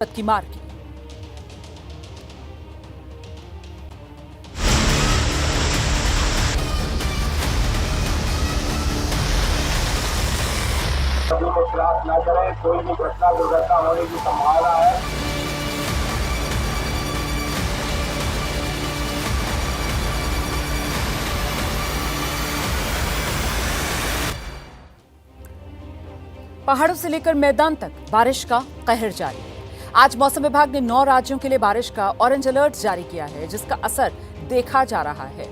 की मार की। सभी को प्रयास न करें, कोई भी घटना दुर्घटना होने की संभावना है। पहाड़ों से लेकर मैदान तक बारिश का कहर जारी है। आज मौसम विभाग ने 9 राज्यों के लिए बारिश का ऑरेंज अलर्ट जारी किया है, जिसका असर देखा जा रहा है।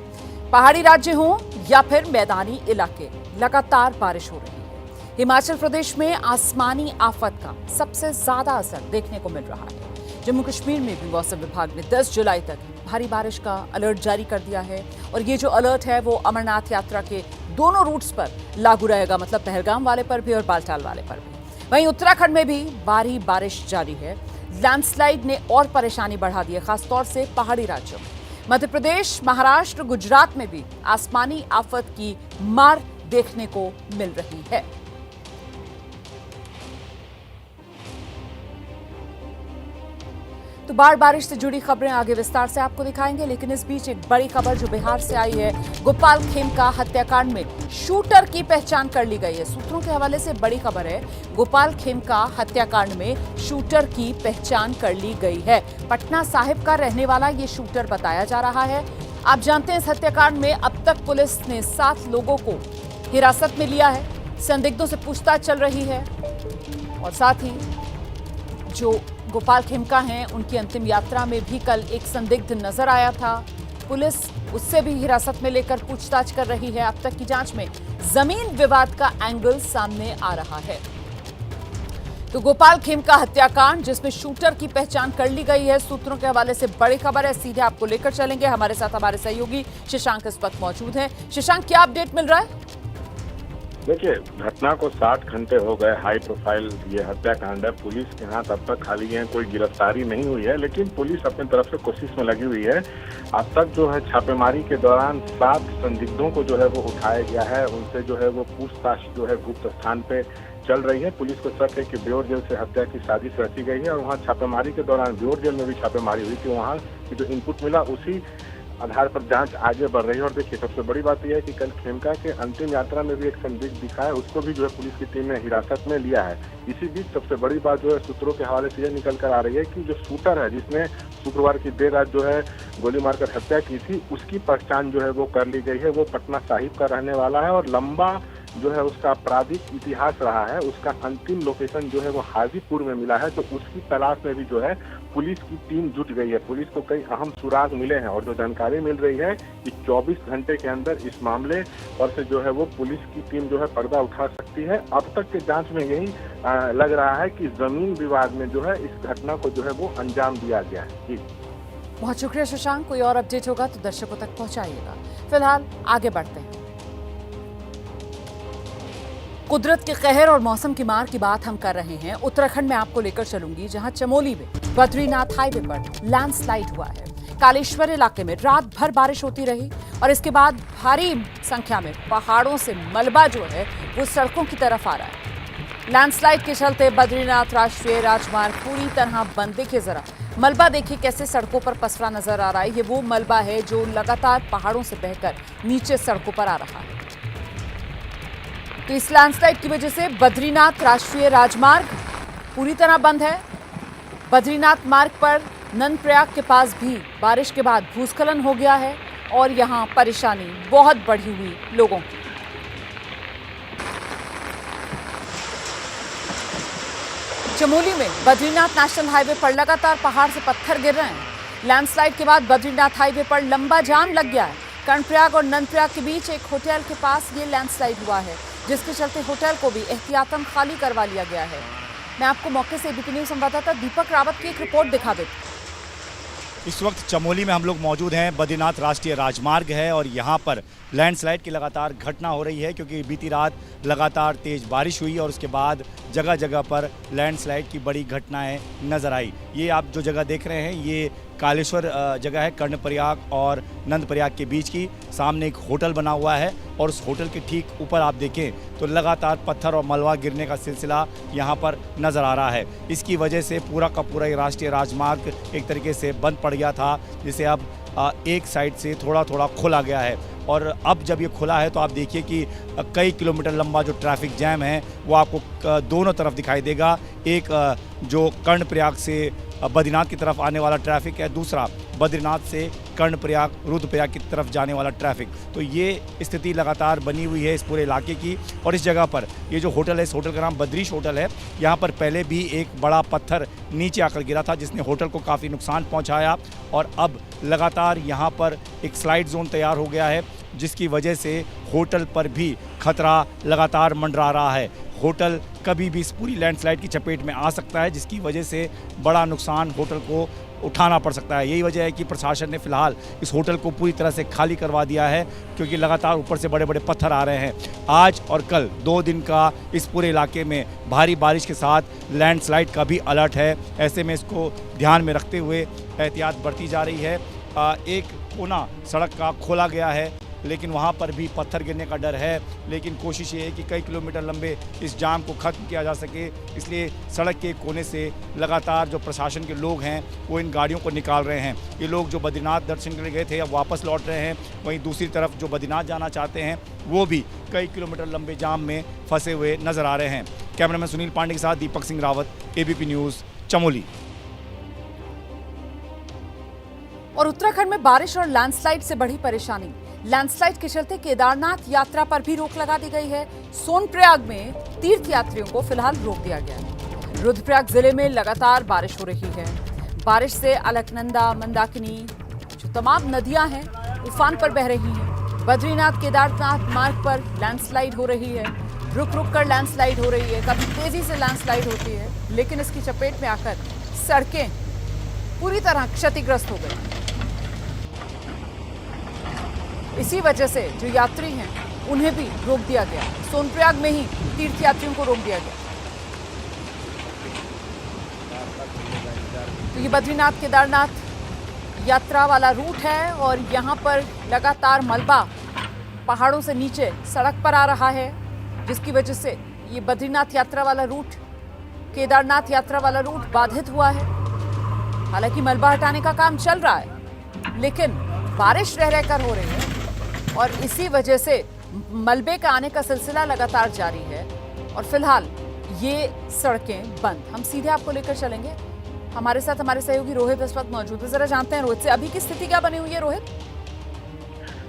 पहाड़ी राज्य हों या फिर मैदानी इलाके, लगातार बारिश हो रही है। हिमाचल प्रदेश में आसमानी आफत का सबसे ज्यादा असर देखने को मिल रहा है। जम्मू कश्मीर में भी मौसम विभाग ने 10 जुलाई तक भारी बारिश का अलर्ट जारी कर दिया है और ये जो अलर्ट है वो अमरनाथ यात्रा के दोनों रूट्स पर लागू रहेगा, मतलब पहलगाम वाले पर भी और बालटाल वाले पर भी। वहीं उत्तराखंड में भी भारी बारिश जारी है। लैंडस्लाइड ने और परेशानी बढ़ा दी है, खासतौर से पहाड़ी राज्यों में। मध्य प्रदेश, महाराष्ट्र, गुजरात में भी आसमानी आफत की मार देखने को मिल रही है। तो बाढ़ बारिश से जुड़ी खबरें आगे विस्तार से आपको दिखाएंगे, लेकिन इस बीच एक बड़ी खबर जो बिहार से आई है। गोपाल खेमका हत्याकांड में शूटर की पहचान कर ली गई है। सूत्रों के हवाले से बड़ी खबर है। गोपाल खेमका हत्याकांड में शूटर की पहचान कर ली गई है। पटना साहिब का रहने वाला ये शूटर बताया जा रहा है। आप जानते हैं, इस हत्याकांड में अब तक पुलिस ने 7 लोगों को हिरासत में लिया है। संदिग्धों से पूछताछ चल रही है और साथ ही जो गोपाल खेमका हैं, उनकी अंतिम यात्रा में भी कल एक संदिग्ध नजर आया था। पुलिस उससे भी हिरासत में लेकर पूछताछ कर रही है। अब तक की जांच में जमीन विवाद का एंगल सामने आ रहा है। तो गोपाल खेमका हत्याकांड, जिसमें शूटर की पहचान कर ली गई है, सूत्रों के हवाले से बड़ी खबर है। सीधे आपको लेकर चलेंगे। हमारे साथ हमारे सहयोगी शशांक इस वक्त मौजूद हैं। शशांक, क्या अपडेट मिल रहा है? देखिए, घटना को 60 घंटे हो गए। हाई प्रोफाइल ये हत्याकांड है। पुलिस के हाथ अब तक खाली है, कोई गिरफ्तारी नहीं हुई है, लेकिन पुलिस अपनी तरफ से कोशिश में लगी हुई है। अब तक जो है छापेमारी के दौरान 7 संदिग्धों को जो है वो उठाया गया है। उनसे जो है वो पूछताछ जो है गुप्त स्थान पे चल रही है। पुलिस को शक है कि ब्योर जेल से हत्या की साजिश रची गई है और वहाँ छापेमारी के दौरान ब्योर जेल में भी छापेमारी हुई थी। वहाँ की जो इनपुट मिला उसी आधार पर जांच आगे बढ़ रही है। और देखिए, सबसे बड़ी बात यह है कि कल खेमका के अंतिम यात्रा में भी एक संदिग्ध दिखा है, उसको भी जो है पुलिस की टीम ने हिरासत में लिया है। इसी बीच सबसे बड़ी बात जो है सूत्रों के हवाले से यह निकल कर आ रही है कि जो शूटर है, जिसने शुक्रवार की देर रात जो है गोली मारकर हत्या की थी, उसकी पहचान जो है वो कर ली गई है। वो पटना साहिब का रहने वाला है और लंबा जो है उसका आपराधिक इतिहास रहा है। उसका अंतिम लोकेशन जो है वो हाजीपुर में मिला है। तो उसकी तलाश में भी जो है पुलिस की टीम जुट गई है। पुलिस को कई अहम सुराग मिले हैं और जो जानकारी मिल रही है कि 24 घंटे के अंदर इस मामले पर से जो है वो पुलिस की टीम जो है पर्दा उठा सकती है। अब तक के जांच में यही लग रहा है कि जमीन विवाद में जो है इस घटना को जो है वो अंजाम दिया गया है। जी, बहुत शुक्रिया शशांक। कोई और अपडेट होगा तो दर्शकों तक पहुंचाइएगा। फिलहाल आगे बढ़ते हैं। कुदरत के कहर और मौसम की मार की बात हम कर रहे हैं। उत्तराखंड में आपको लेकर चलूंगी, जहां चमोली में बद्रीनाथ हाईवे पर लैंडस्लाइड हुआ है। कालेश्वर इलाके में रात भर बारिश होती रही और इसके बाद भारी संख्या में पहाड़ों से मलबा जो है वो सड़कों की तरफ आ रहा है। लैंडस्लाइड के चलते बद्रीनाथ राष्ट्रीय राजमार्ग पूरी तरह बंद। देखिए जरा, मलबा देखिए कैसे सड़कों पर पसरा नजर आ रहा है। ये वो मलबा है जो लगातार पहाड़ों से बहकर नीचे सड़कों पर आ रहा है। तो इस लैंडस्लाइड की वजह से बद्रीनाथ राष्ट्रीय राजमार्ग पूरी तरह बंद है। बद्रीनाथ मार्ग पर नंदप्रयाग के पास भी बारिश के बाद भूस्खलन हो गया है और यहां परेशानी बहुत बढ़ी हुई लोगों की। चमोली में बद्रीनाथ नेशनल हाईवे पर लगातार पहाड़ से पत्थर गिर रहे हैं। लैंडस्लाइड के बाद बद्रीनाथ हाईवे पर लंबा जाम लग गया है। कर्णप्रयाग और नंदप्रयाग के बीच एक होटल के पास ये लैंडस्लाइड हुआ है, जिसके चलते होटल को भी एहतियातन खाली करवा लिया गया है। मैं आपको मौके से एबीपी न्यूज संवाददाता दीपक रावत की एक रिपोर्ट दिखा देती हूं। इस वक्त चमोली में हम लोग मौजूद हैं। बद्रीनाथ राष्ट्रीय राजमार्ग है और यहाँ पर लैंडस्लाइड की लगातार घटना हो रही है, क्योंकि बीती रात लगातार तेज बारिश हुई और उसके बाद जगह जगह पर लैंडस्लाइड की बड़ी घटनाएं नजर आई। ये आप जो जगह देख रहे हैं, ये कालेश्वर जगह है कर्णप्रयाग और नंदप्रयाग के बीच की। सामने एक होटल बना हुआ है और उस होटल के ठीक ऊपर आप देखें तो लगातार पत्थर और मलबा गिरने का सिलसिला यहाँ पर नज़र आ रहा है। इसकी वजह से पूरा का पूरा ये राष्ट्रीय राजमार्ग एक तरीके से बंद पड़ गया था, जिसे अब एक साइड से थोड़ा थोड़ा खोला गया है। और अब जब ये खुला है तो आप देखिए कि कई किलोमीटर लंबा जो ट्रैफिक जैम है वो आपको दोनों तरफ दिखाई देगा। एक जो कर्णप्रयाग से बद्रीनाथ की तरफ आने वाला ट्रैफिक है, दूसरा बद्रीनाथ से कर्णप्रयाग रुद्रप्रयाग की तरफ जाने वाला ट्रैफिक। तो ये स्थिति लगातार बनी हुई है इस पूरे इलाके की। और इस जगह पर ये जो होटल है, इस होटल का नाम बद्रीश होटल है। यहाँ पर पहले भी एक बड़ा पत्थर नीचे आकर गिरा था जिसने होटल को काफ़ी नुकसान पहुँचाया। और अब लगातार यहाँ पर एक स्लाइड जोन तैयार हो गया है, जिसकी वजह से होटल पर भी खतरा लगातार मंडरा रहा है। होटल कभी भी इस पूरी लैंडस्लाइड की चपेट में आ सकता है, जिसकी वजह से बड़ा नुकसान होटल को उठाना पड़ सकता है। यही वजह है कि प्रशासन ने फिलहाल इस होटल को पूरी तरह से खाली करवा दिया है, क्योंकि लगातार ऊपर से बड़े बड़े पत्थर आ रहे हैं। आज और कल 2 दिन का इस पूरे इलाके में भारी बारिश के साथ लैंडस्लाइड का भी अलर्ट है। ऐसे में इसको ध्यान में रखते हुए एहतियात बरती जा रही है। एक कोना सड़क का खोला गया है, लेकिन वहाँ पर भी पत्थर गिरने का डर है। लेकिन कोशिश ये है कि कई किलोमीटर लंबे इस जाम को ख़त्म किया जा सके, इसलिए सड़क के कोने से लगातार जो प्रशासन के लोग हैं वो इन गाड़ियों को निकाल रहे हैं। ये लोग जो बद्रीनाथ दर्शन के लिए गए थे अब वापस लौट रहे हैं। वहीं दूसरी तरफ जो बद्रीनाथ जाना चाहते हैं वो भी कई किलोमीटर लंबे जाम में फंसे हुए नज़र आ रहे हैं। कैमरामैन सुनील पांडे के साथ दीपक सिंह रावत, ABP न्यूज़, चमोली। और उत्तराखंड में बारिश और लैंडस्लाइड से बढ़ी परेशानी। लैंडस्लाइड के चलते केदारनाथ यात्रा पर भी रोक लगा दी गई है। सोनप्रयाग में तीर्थ यात्रियों को फिलहाल रोक दिया गया है। रुद्रप्रयाग जिले में लगातार बारिश हो रही है। बारिश से अलकनंदा, मंदाकिनी जो तमाम नदियां हैं उफान पर बह रही हैं। बद्रीनाथ केदारनाथ मार्ग पर लैंडस्लाइड हो रही है। रुक रुक कर लैंडस्लाइड हो रही है, कभी तेजी से लैंडस्लाइड होती है, लेकिन इसकी चपेट में आकर सड़कें पूरी तरह क्षतिग्रस्त हो गई। इसी वजह से जो यात्री हैं उन्हें भी रोक दिया गया। सोनप्रयाग में ही तीर्थ यात्रियों को रोक दिया गया। तो ये बद्रीनाथ केदारनाथ यात्रा वाला रूट है और यहाँ पर लगातार मलबा पहाड़ों से नीचे सड़क पर आ रहा है, जिसकी वजह से ये बद्रीनाथ यात्रा वाला रूट, केदारनाथ यात्रा वाला रूट बाधित हुआ है। हालांकि मलबा हटाने का काम चल रहा है, लेकिन बारिश रह रहकर हो रही है और इसी वजह से मलबे का आने का सिलसिला लगातार जारी है। और फिलहाल ये सड़कें बंद। हम सीधे आपको लेकर चलेंगे। हमारे साथ हमारे सहयोगी रोहित इस वक्त मौजूद है। जरा जानते हैं रोहित से अभी की स्थिति क्या बनी हुई है। रोहित,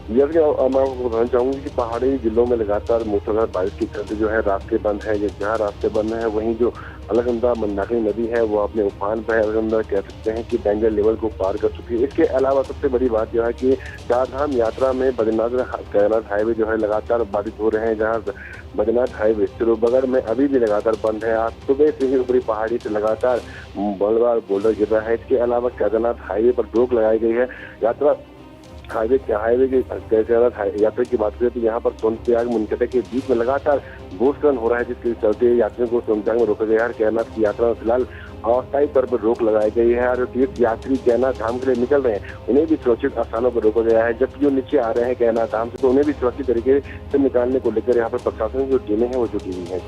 जैसे मैं आपको बताना चाहूंगी कि पहाड़ी जिलों में लगातार मूसलाधार बारिश के चलते जो है रास्ते बंद है। जहाँ रास्ते बंद है वहीं जो अलकनंदा मंदाकिनी नदी है वो अपने उफान पर है। अलकनंदा कह सकते हैं कि डेंजर लेवल को पार कर चुकी है। इसके अलावा सबसे बड़ी बात यह है कि चारधाम यात्रा में बद्रीनाथ केदारनाथ हाईवे जो है लगातार बाधित हो रहे हैं। जहाँ बद्रीनाथ हाईवे सिरोबगर में अभी भी लगातार बंद है। आज सुबह से ही ऊपरी पहाड़ी से लगातार मलबा बोल्डर गिर रहा है। इसके अलावा केदारनाथ हाईवे पर रोक लगाई गई है। हाईवे की यात्रा की बात करें तो यहाँ पर सोनप्रयाग मुनकटे के बीच में लगातार भूस्खलन हो रहा है, जिसके चलते यात्रियों को सोनप्रयाग में रोका गया है। केदारनाथ की यात्रा में फिलहाल अस्थायी तौर पर रोक लगाई गई है। और तीर्थ यात्री केदारनाथ धाम के लिए निकल रहे हैं उन्हें भी सुरक्षित स्थानों पर रोका गया है। जबकि जो नीचे आ रहे हैं केदारनाथ धाम से तो उन्हें भी सुरक्षित तरीके से निकालने को लेकर यहाँ पर प्रशासन की जो टीमें हैं वो जुटी हुई है।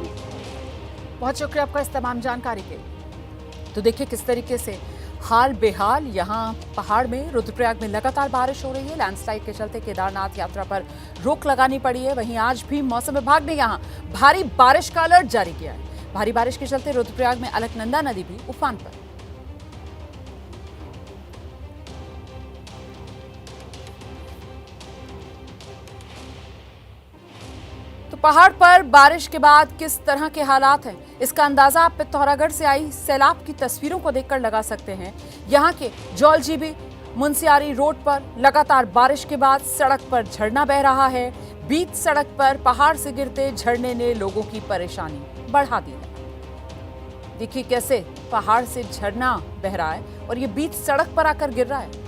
बहुत शुक्रिया आपका इस तमाम जानकारी के लिए। तो देखिए किस तरीके से हाल बेहाल यहाँ पहाड़ में रुद्रप्रयाग में लगातार बारिश हो रही है। लैंडस्लाइड के चलते केदारनाथ यात्रा पर रोक लगानी पड़ी है। वहीं आज भी मौसम विभाग ने यहाँ भारी बारिश का अलर्ट जारी किया है। भारी बारिश के चलते रुद्रप्रयाग में अलकनंदा नदी भी उफान पर। तो पहाड़ पर बारिश के बाद किस तरह के हालात हैं, इसका अंदाजा आप पिथौरागढ़ से आई सैलाब की तस्वीरों को देखकर लगा सकते हैं। यहाँ के जौलजीबी मुंसियारी रोड पर लगातार बारिश के बाद सड़क पर झरना बह रहा है। बीच सड़क पर पहाड़ से गिरते झरने ने लोगों की परेशानी बढ़ा दी है। देखिए कैसे पहाड़ से झरना बह रहा है और ये बीच सड़क पर आकर गिर रहा है।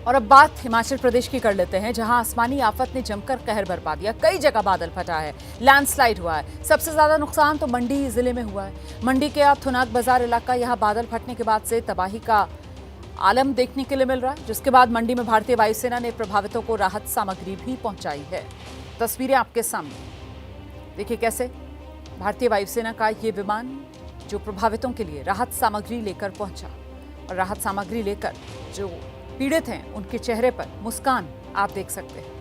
और अब बात हिमाचल प्रदेश की कर लेते हैं, जहां आसमानी आफत ने जमकर कहर बरपा दिया। कई जगह बादल फटा है, लैंडस्लाइड हुआ है। सबसे ज्यादा नुकसान तो मंडी जिले में हुआ है। मंडी के थुनाग बाजार इलाका, यहां बादल फटने के बाद से तबाही का आलम देखने के लिए मिल रहा है, जिसके बाद मंडी में भारतीय वायुसेना ने प्रभावितों को राहत सामग्री भी पहुंचाई है। तस्वीरें आपके सामने देखिए कैसे भारतीय वायुसेना का ये विमान जो प्रभावितों के लिए राहत सामग्री लेकर पहुंचा, और राहत सामग्री लेकर जो पीड़ित हैं उनके चेहरे पर मुस्कान आप देख सकते हैं।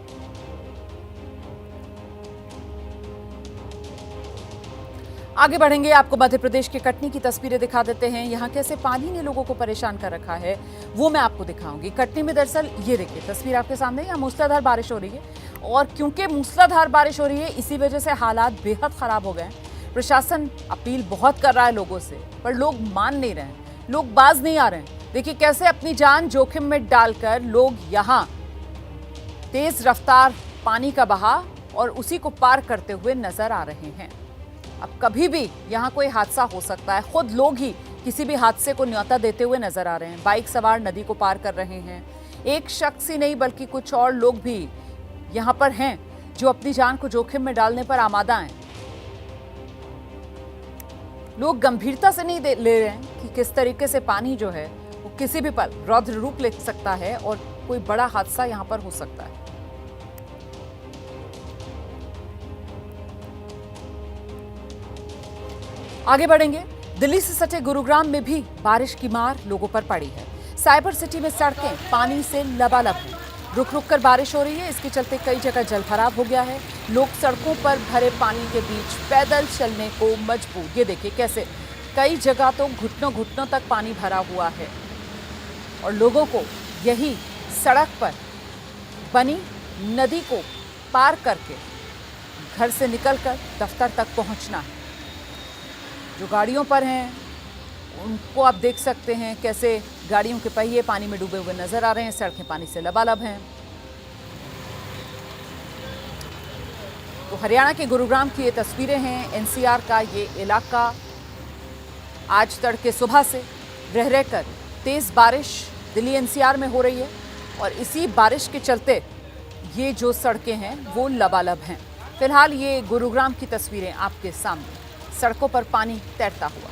आगे बढ़ेंगे, आपको मध्य प्रदेश के कटनी की तस्वीरें दिखा देते हैं। यहां कैसे पानी ने लोगों को परेशान कर रखा है वो मैं आपको दिखाऊंगी। कटनी में दरअसल ये देखिए तस्वीर आपके सामने, यहां मूसलाधार बारिश हो रही है, और क्योंकि मूसलाधार बारिश हो रही है इसी वजह से हालात बेहद खराब हो गए हैं। प्रशासन अपील बहुत कर रहा है लोगों से, पर लोग मान नहीं रहे हैं, लोग बाज नहीं आ रहे हैं। देखिए कैसे अपनी जान जोखिम में डालकर लोग यहां तेज रफ्तार पानी का बहाव और उसी को पार करते हुए नजर आ रहे हैं। अब कभी भी यहां कोई हादसा हो सकता है, खुद लोग ही किसी भी हादसे को न्योता देते हुए नजर आ रहे हैं। बाइक सवार नदी को पार कर रहे हैं। एक शख्स ही नहीं बल्कि कुछ और लोग भी यहां पर हैं जो अपनी जान को जोखिम में डालने पर आमादा हैं। लोग गंभीरता से नहीं ले रहे हैं कि किस तरीके से पानी जो है वो किसी भी पल रौद्र रूप ले सकता है और कोई बड़ा हादसा यहां पर हो सकता है। आगे बढ़ेंगे, दिल्ली से सटे गुरुग्राम में भी बारिश की मार लोगों पर पड़ी है। साइबर सिटी में सड़कें पानी से लबालब हैं। रुक रुक कर बारिश हो रही है, इसके चलते कई जगह जलभराव हो गया है। लोग सड़कों पर भरे पानी के बीच पैदल चलने को मजबूर। ये देखिए कैसे कई जगह तो घुटनों घुटनों तक पानी भरा हुआ है, और लोगों को यही सड़क पर बनी नदी को पार करके घर से निकलकर दफ्तर तक पहुंचना है। जो गाड़ियों पर हैं उनको आप देख सकते हैं कैसे गाड़ियों के पहिए पानी में डूबे हुए नजर आ रहे हैं। सड़कें पानी से लबालब हैं। तो हरियाणा के गुरुग्राम की ये तस्वीरें हैं। एनसीआर का ये इलाका आज तड़के सुबह से रह रहकर तेज बारिश दिल्ली एनसीआर में हो रही है, और इसी बारिश के चलते ये जो सड़कें हैं वो लबालब हैं। फिलहाल ये गुरुग्राम की तस्वीरें आपके सामने, सड़कों पर पानी तैरता हुआ।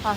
हाँ,